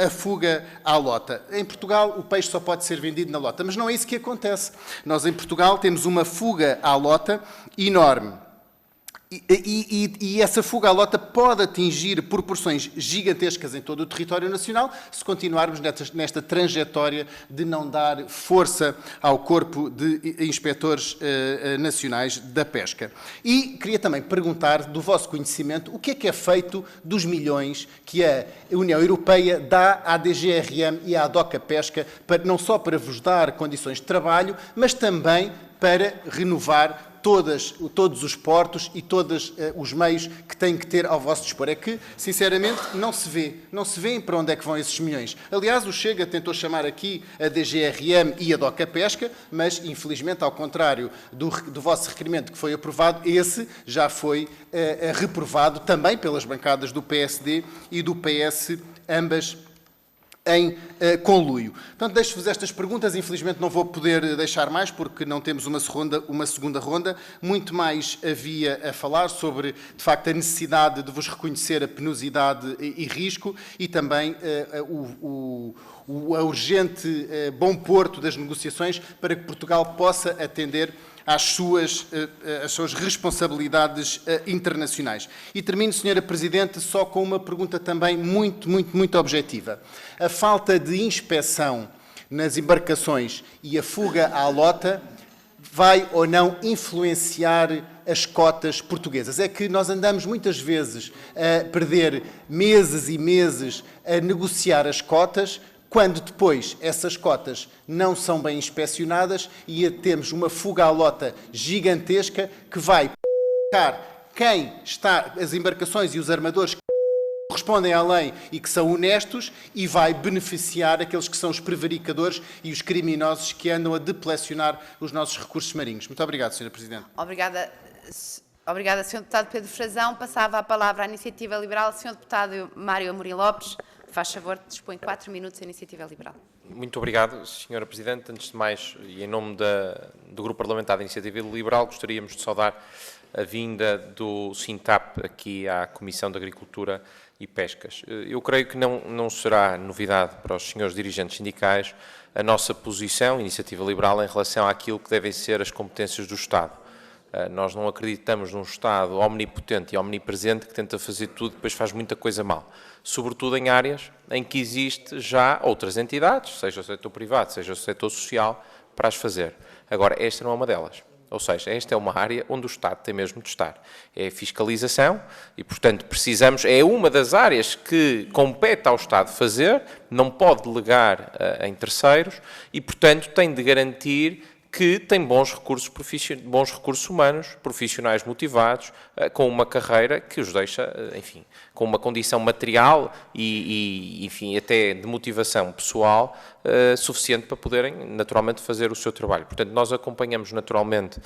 a fuga à lota. Em Portugal, o peixe só pode ser vendido na lota, mas não é isso que acontece. Nós, em Portugal, temos uma fuga à lota enorme. E essa fuga à lota pode atingir proporções gigantescas em todo o território nacional se continuarmos nesta trajetória de não dar força ao corpo de inspectores nacionais da pesca. E queria também perguntar, do vosso conhecimento, o que é feito dos milhões que a União Europeia dá à DGRM e à DOCA Pesca, não só para vos dar condições de trabalho, mas também para renovar todos os portos e todos os meios que têm que ter ao vosso dispor. É que, sinceramente, não se vê para onde é que vão esses milhões. Aliás, o Chega tentou chamar aqui a DGRM e a DOCA Pesca, mas, infelizmente, ao contrário do vosso requerimento que foi aprovado, esse já foi reprovado também pelas bancadas do PSD e do PS, ambas em conluio. Portanto, deixo-vos estas perguntas. Infelizmente não vou poder deixar mais, porque não temos uma segunda ronda. Muito mais havia a falar sobre, de facto, a necessidade de vos reconhecer a penosidade e risco e também o urgente bom porto das negociações para que Portugal possa atender às suas responsabilidades internacionais. E termino, Sra. Presidente, só com uma pergunta também muito objetiva. A falta de inspeção nas embarcações e a fuga à lota vai ou não influenciar as cotas portuguesas? É que nós andamos muitas vezes a perder meses e meses a negociar as cotas, quando depois essas cotas não são bem inspecionadas e temos uma fuga à lota gigantesca que vai prejudicar quem está, as embarcações e os armadores que correspondem à lei e que são honestos, e vai beneficiar aqueles que são os prevaricadores e os criminosos que andam a deplecionar os nossos recursos marinhos. Muito obrigado, Sra. Presidente. Obrigada, Sr. Deputado Pedro Frazão. Passava a palavra à Iniciativa Liberal, Sr. Deputado Mário Amorim Lopes. Faz favor, dispõe 4 minutos a Iniciativa Liberal. Muito obrigado, Sra. Presidente. Antes de mais, e em nome do Grupo Parlamentar da Iniciativa Liberal, gostaríamos de saudar a vinda do SINTAP aqui à Comissão de Agricultura e Pescas. Eu creio que não será novidade para os senhores dirigentes sindicais a nossa posição, Iniciativa Liberal, em relação àquilo que devem ser as competências do Estado. Nós não acreditamos num Estado omnipotente e omnipresente que tenta fazer tudo e depois faz muita coisa mal. Sobretudo em áreas em que existe já outras entidades, seja o setor privado, seja o setor social, para as fazer. Agora, esta não é uma delas. Ou seja, esta é uma área onde o Estado tem mesmo de estar. É a fiscalização e, portanto, é uma das áreas que compete ao Estado fazer, não pode delegar em terceiros e, portanto, tem de garantir que tem bons recursos humanos, profissionais motivados, com uma carreira que os deixa, enfim, com uma condição material e enfim, até de motivação pessoal suficiente para poderem, naturalmente, fazer o seu trabalho. Portanto, nós acompanhamos, naturalmente,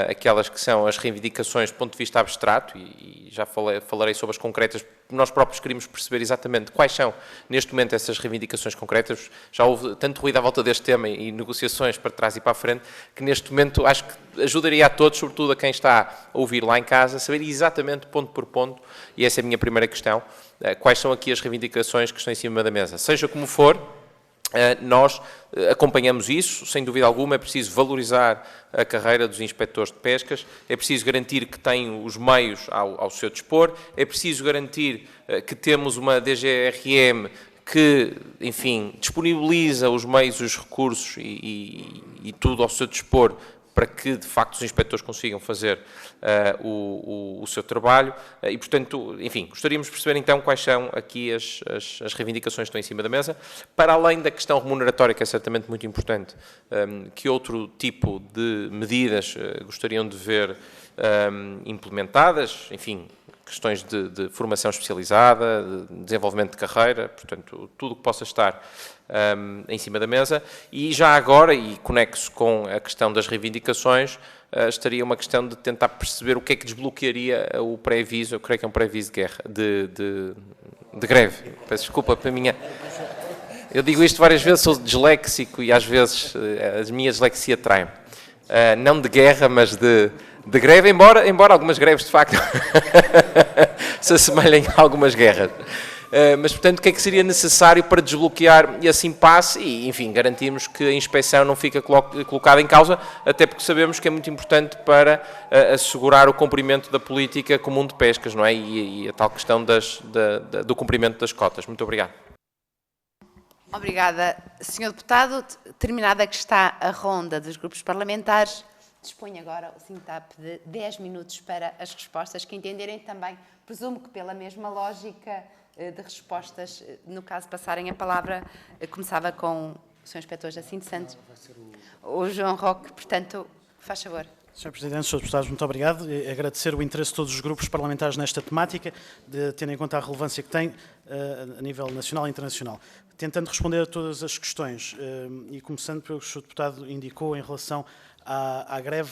aquelas que são as reivindicações do ponto de vista abstrato e já falarei sobre as concretas. Nós próprios queríamos perceber exatamente quais são, neste momento, essas reivindicações concretas. Já houve tanto ruído à volta deste tema e negociações para trás e para a frente, que neste momento acho que ajudaria a todos, sobretudo a quem está a ouvir lá em casa, a saber exatamente ponto por ponto, e essa é a minha primeira questão, quais são aqui as reivindicações que estão em cima da mesa. Seja como for, nós acompanhamos isso, sem dúvida alguma. É preciso valorizar a carreira dos inspectores de pescas, é preciso garantir que têm os meios ao seu dispor, é preciso garantir que temos uma DGRM que, enfim, disponibiliza os meios, os recursos e tudo ao seu dispor para que, de facto, os inspectores consigam fazer o seu trabalho e, portanto, enfim, gostaríamos de perceber então quais são aqui as reivindicações que estão em cima da mesa, para além da questão remuneratória, que é certamente muito importante. Que outro tipo de medidas gostariam de ver implementadas, enfim, questões de formação especializada, de desenvolvimento de carreira, portanto, tudo o que possa estar em cima da mesa. E já agora, e conexo com a questão das reivindicações, estaria uma questão de tentar perceber o que é que desbloquearia o pré-aviso, eu creio que é um pré-aviso de guerra, de greve. Peço desculpa para a minha... Eu digo isto várias vezes, sou disléxico e às vezes a minha dislexia trai-me. Não de guerra, mas de de greve, embora algumas greves, de facto, se assemelhem a algumas guerras. Mas, portanto, o que é que seria necessário para desbloquear esse impasse e, enfim, garantirmos que a inspeção não fica colocada em causa, até porque sabemos que é muito importante para assegurar o cumprimento da política comum de pescas, não é? E a tal questão do cumprimento das cotas. Muito obrigado. Obrigada, Sr. Deputado. Terminada que está a ronda dos grupos parlamentares, disponho agora o SINTAP de 10 minutos para as respostas que entenderem também, presumo que pela mesma lógica de respostas, no caso passarem a palavra, começava com o Sr. Inspetor Jacinto Santos, o João Roque, portanto, faz favor. Sr. Presidente, Srs. Deputados, muito obrigado. Agradecer o interesse de todos os grupos parlamentares nesta temática, tendo em conta a relevância que tem a nível nacional e internacional. Tentando responder a todas as questões, e começando pelo que o Sr. Deputado indicou em relação à greve,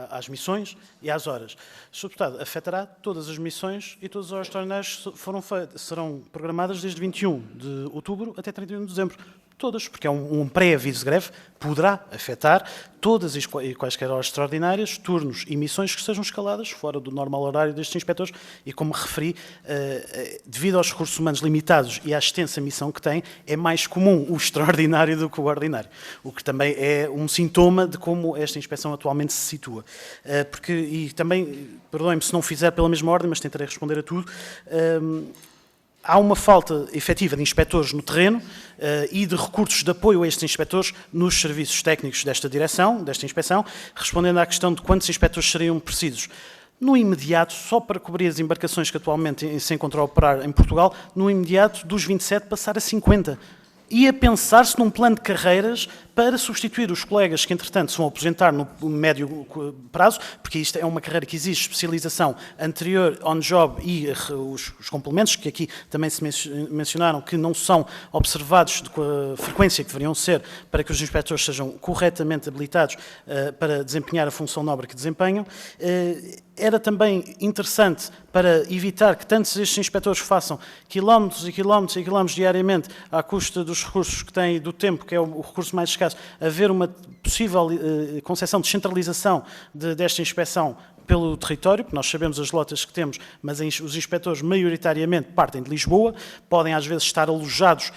às missões e às horas. Sr. Deputado, afetará todas as missões e todas as horas extraordinárias serão programadas desde 21 de outubro até 31 de dezembro. Todas, porque é um pré-aviso de greve, poderá afetar todas e quaisquer horas extraordinárias, turnos e missões que sejam escaladas fora do normal horário destes inspectores e, como referi, devido aos recursos humanos limitados e à extensa missão que têm, é mais comum o extraordinário do que o ordinário, o que também é um sintoma de como esta inspeção atualmente se situa. E também, perdoem-me se não fizer pela mesma ordem, mas tentarei responder a tudo. Há uma falta efetiva de inspectores no terreno e de recursos de apoio a estes inspectores nos serviços técnicos desta direção, desta inspeção, respondendo à questão de quantos inspectores seriam precisos. No imediato, só para cobrir as embarcações que atualmente se encontram a operar em Portugal, no imediato dos 27 passar a 50. E a pensar-se num plano de carreiras para substituir os colegas que, entretanto, se vão aposentar no médio prazo, porque isto é uma carreira que exige especialização anterior, on-job e os complementos, que aqui também se mencionaram, que não são observados com a frequência que deveriam ser para que os inspectores sejam corretamente habilitados para desempenhar a função nobre que desempenham. Era também interessante para evitar que tantos estes inspectores façam quilómetros e quilómetros e quilómetros diariamente à custa dos recursos que têm e do tempo, que é o recurso mais escasso, haver uma possível concepção de centralização desta inspeção pelo território, porque nós sabemos as lotas que temos, mas os inspectores maioritariamente partem de Lisboa, podem às vezes estar alojados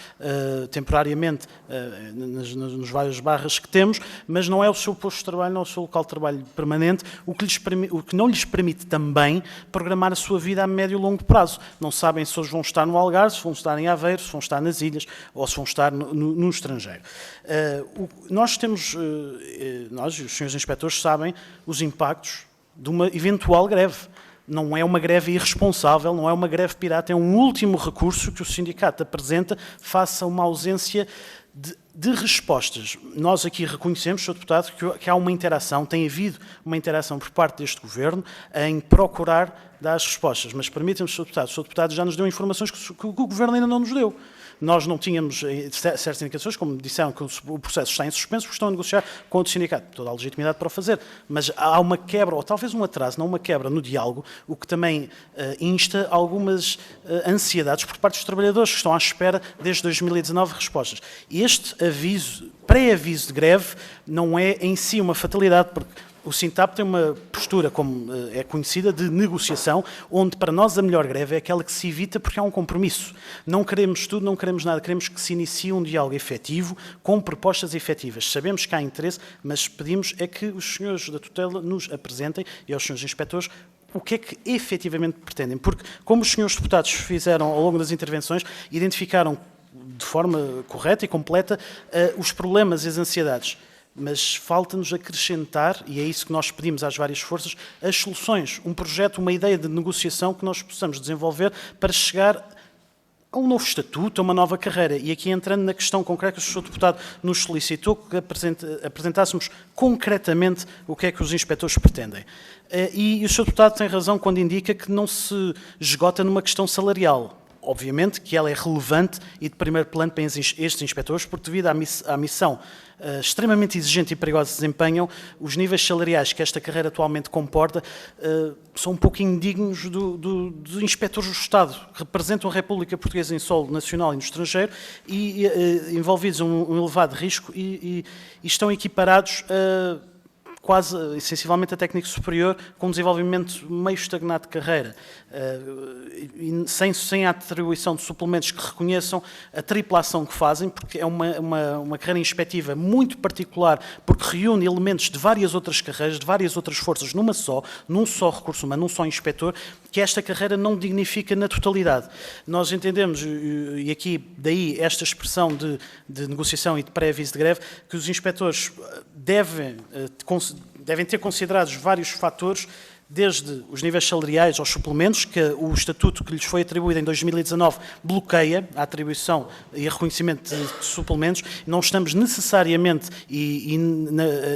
temporariamente nos vários barras que temos, mas não é o seu posto de trabalho, não é o seu local de trabalho permanente, o que não lhes permite também programar a sua vida a médio e longo prazo. Não sabem se hoje vão estar no Algarve, se vão estar em Aveiro, se vão estar nas ilhas ou se vão estar no estrangeiro. Nós e os senhores inspectores sabem os impactos de uma eventual greve. Não é uma greve irresponsável, não é uma greve pirata, é um último recurso que o sindicato apresenta face a uma ausência de respostas. Nós aqui reconhecemos, Sr. Deputado, que há uma interação, tem havido uma interação por parte deste Governo em procurar dar as respostas, mas permita-me, Sr. Deputado já nos deu informações que o Governo ainda não nos deu. Nós não tínhamos certas indicações, como disseram que o processo está em suspenso, porque estão a negociar com outro sindicato. Toda a legitimidade para o fazer. Mas há uma quebra, ou talvez um atraso, não uma quebra no diálogo, o que também insta algumas ansiedades por parte dos trabalhadores que estão à espera desde 2019 respostas. Este pré-aviso de greve, não é em si uma fatalidade, porque o SINTAP tem uma postura, como é conhecida, de negociação, onde para nós a melhor greve é aquela que se evita porque há um compromisso. Não queremos tudo, não queremos nada, queremos que se inicie um diálogo efetivo, com propostas efetivas. Sabemos que há interesse, mas pedimos é que os senhores da tutela nos apresentem, e aos senhores inspectores, o que é que efetivamente pretendem. Porque, como os senhores deputados fizeram ao longo das intervenções, identificaram de forma correta e completa os problemas e as ansiedades. Mas falta-nos acrescentar, e é isso que nós pedimos às várias forças, as soluções, um projeto, uma ideia de negociação que nós possamos desenvolver para chegar a um novo estatuto, a uma nova carreira. E aqui entrando na questão concreta que o Sr. Deputado nos solicitou, que apresentássemos concretamente o que é que os inspectores pretendem. E o Sr. Deputado tem razão quando indica que não se esgota numa questão salarial. Obviamente que ela é relevante e de primeiro plano para estes inspectores, porque devido à missão extremamente exigente e perigosa que desempenham, os níveis salariais que esta carreira atualmente comporta são um pouquinho dignos dos inspectores do Estado, que representam a República Portuguesa em solo nacional e no estrangeiro, e envolvidos em um elevado risco e estão equiparados quase essencialmente a técnico superior, com um desenvolvimento meio estagnado de carreira, sem a atribuição de suplementos que reconheçam a tripla ação que fazem, porque é uma carreira inspectiva muito particular, porque reúne elementos de várias outras carreiras, de várias outras forças, num só recurso humano, num só inspetor, que esta carreira não dignifica na totalidade. Nós entendemos, e aqui daí esta expressão de negociação e de pré-aviso de greve, que os inspectores devem ter considerados vários fatores, desde os níveis salariais aos suplementos, que o estatuto que lhes foi atribuído em 2019 bloqueia a atribuição e a reconhecimento de suplementos. Não estamos necessariamente e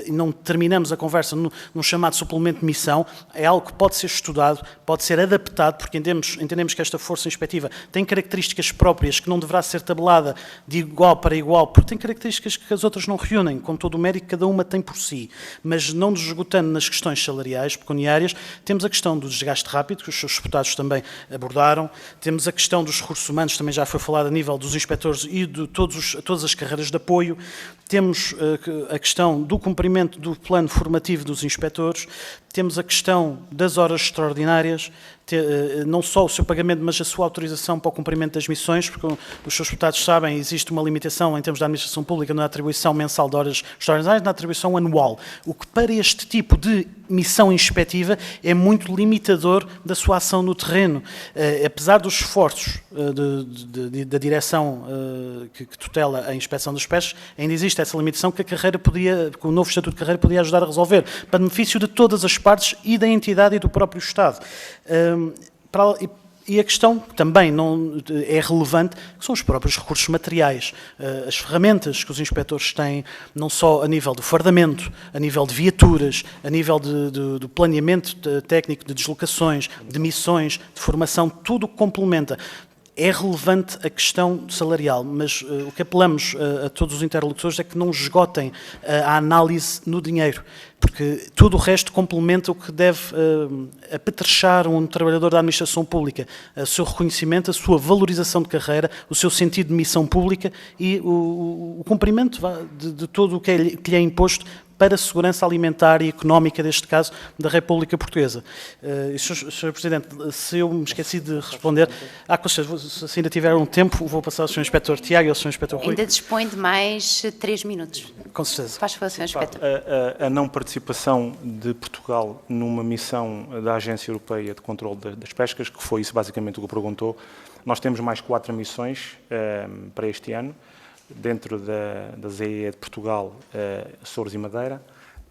não terminamos a conversa num chamado suplemento de missão. É algo que pode ser estudado, pode ser adaptado, porque entendemos que esta força inspectiva tem características próprias que não deverá ser tabelada de igual para igual, porque tem características que as outras não reúnem, com todo o mérito que cada uma tem por si. Mas não nos esgotando nas questões salariais, pecuniárias, temos a questão do desgaste rápido, que os seus deputados também abordaram, temos a questão dos recursos humanos, também já foi falado a nível dos inspectores e de todas as carreiras de apoio, temos a questão do cumprimento do plano formativo dos inspectores, temos a questão das horas extraordinárias, não só o seu pagamento, mas a sua autorização para o cumprimento das missões, porque os seus deputados sabem, existe uma limitação em termos da administração pública na atribuição mensal de horas extraordinárias, na atribuição anual, o que para este tipo de missão inspectiva é muito limitador da sua ação no terreno. Apesar dos esforços da direção que tutela a inspeção das pescas, ainda existe essa limitação que o novo Estatuto de Carreira podia ajudar a resolver, para benefício de todas as partes e da entidade e do próprio Estado. E a questão que também não é relevante, que são os próprios recursos materiais, as ferramentas que os inspectores têm, não só a nível do fardamento, a nível de viaturas, a nível do planeamento técnico de deslocações, de missões, de formação, tudo o que complementa. É relevante a questão salarial, mas o que apelamos a todos os interlocutores é que não esgotem a análise no dinheiro, porque tudo o resto complementa o que deve apetrechar um trabalhador da administração pública, o seu reconhecimento, a sua valorização de carreira, o seu sentido de missão pública e o cumprimento de tudo o que lhe é imposto para a segurança alimentar e económica, neste caso, da República Portuguesa. Sr. Presidente, se eu me esqueci de responder, se ainda tiver um tempo, vou passar ao Sr. Inspetor Tiago e ao Sr. Inspetor Rui. Ainda dispõe de mais 3 minutos. Com certeza. Faz favor, Sr. Inspetor. A não participação de Portugal numa missão da Agência Europeia de Controlo das Pescas, que foi isso basicamente o que perguntou, nós temos mais 4 missões para este ano, dentro da ZEE de Portugal, Açores e Madeira.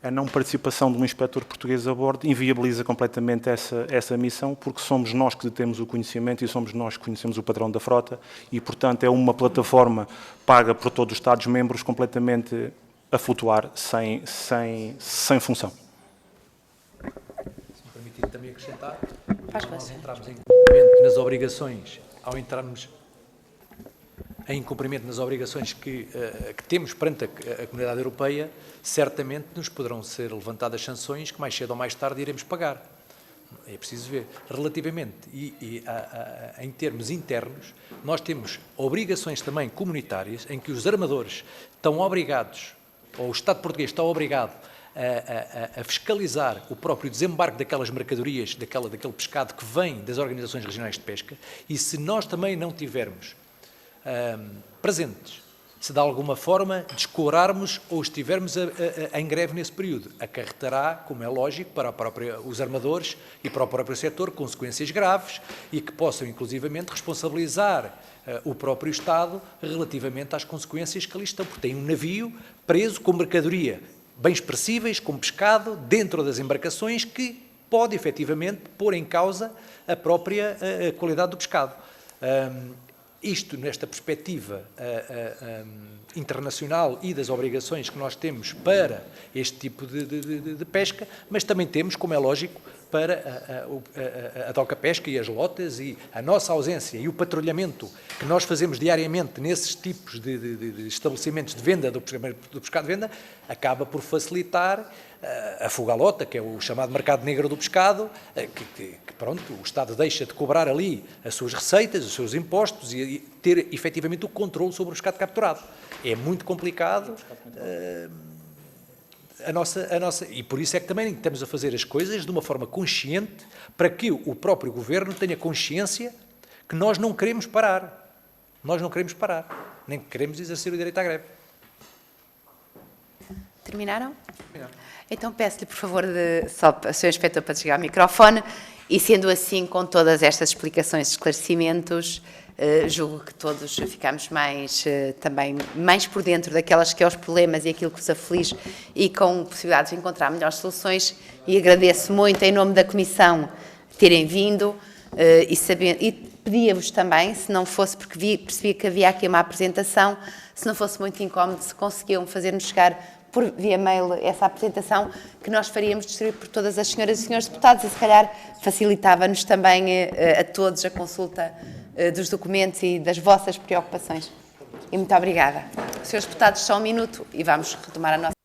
A não participação de um inspetor português a bordo inviabiliza completamente essa missão, porque somos nós que temos o conhecimento e somos nós que conhecemos o padrão da frota e, portanto, é uma plataforma paga por todos os Estados-membros completamente a flutuar, sem função. Se me permitir também acrescentar, nós entramos em cumprimento nas obrigações, ao entrarmos em incumprimento nas obrigações que temos perante a Comunidade Europeia, certamente nos poderão ser levantadas sanções que mais cedo ou mais tarde iremos pagar. É preciso ver. Relativamente em termos internos, nós temos obrigações também comunitárias em que os armadores estão obrigados, ou o Estado português está obrigado a fiscalizar o próprio desembarque daquelas mercadorias, daquele pescado que vem das organizações regionais de pesca, e se nós também não tivermos presentes, se de alguma forma descobrarmos ou estivermos em greve nesse período, acarretará, como é lógico, para os armadores e para o próprio setor, consequências graves e que possam inclusivamente responsabilizar o próprio Estado relativamente às consequências que ali estão, porque tem um navio preso com mercadoria, bens perecíveis, com pescado, dentro das embarcações, que pode efetivamente pôr em causa a própria qualidade do pescado. Isto nesta perspectiva internacional e das obrigações que nós temos para este tipo de pesca, mas também temos, como é lógico, para a doca-pesca e as lotas, e a nossa ausência e o patrulhamento que nós fazemos diariamente nesses tipos de estabelecimentos de venda do pescado de venda, acaba por facilitar a fuga à lota, que é o chamado mercado negro do pescado, que pronto, o Estado deixa de cobrar ali as suas receitas, os seus impostos e ter efetivamente o controle sobre o pescado capturado. É muito complicado e por isso é que também estamos a fazer as coisas de uma forma consciente, para que o próprio Governo tenha consciência que nós não queremos parar. Nós não queremos parar, nem queremos exercer o direito à greve. Terminaram? Então peço-lhe, por favor, só o Sr. Inspetor para chegar ao microfone, e sendo assim, com todas estas explicações e esclarecimentos, julgo que todos ficamos também mais por dentro daquelas que é os problemas e aquilo que os aflige, e com possibilidades de encontrar melhores soluções, e agradeço muito, em nome da Comissão, terem vindo, e pedia-vos também, se não fosse, porque percebi que havia aqui uma apresentação, se não fosse muito incómodo, se conseguiam fazer-nos chegar por via mail essa apresentação, que nós faríamos distribuir por todas as senhoras e senhores deputados, e se calhar facilitava-nos também a todos a consulta dos documentos e das vossas preocupações. E muito obrigada. Senhores deputados, só um minuto e vamos retomar a nossa...